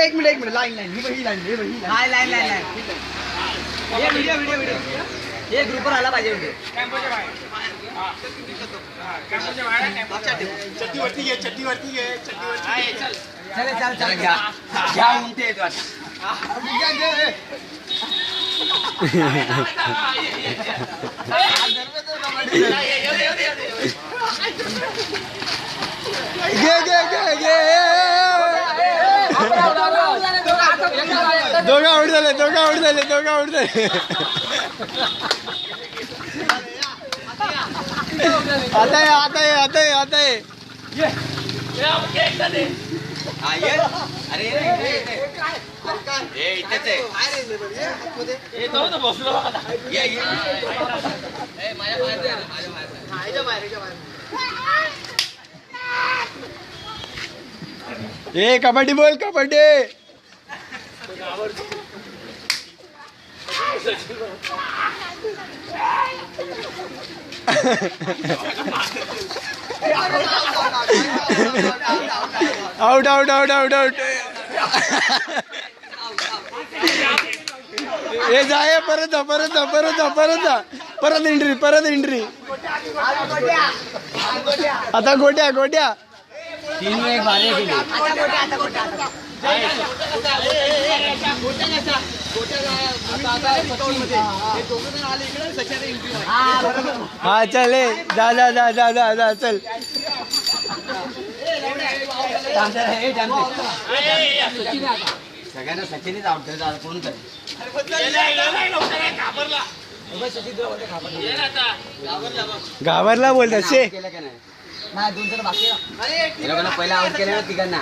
एक minute line हे ग्रुपवर आला पाहिजे चट्टीवरती घे चल घ्या उंटे येतो दोघं आउट झाले आता आहे अरे इथेच ए कबड्डी बोल कबड्डी आउट ए जाय परत एंट्री आता गोट्या 3-1 भारी केली हा चल जा चल सगळ्यांना सचिनच आवडतं कोण घाबरला बोलतात शे नाही 2 जण बाकी पहिला आउट केलं तिघांना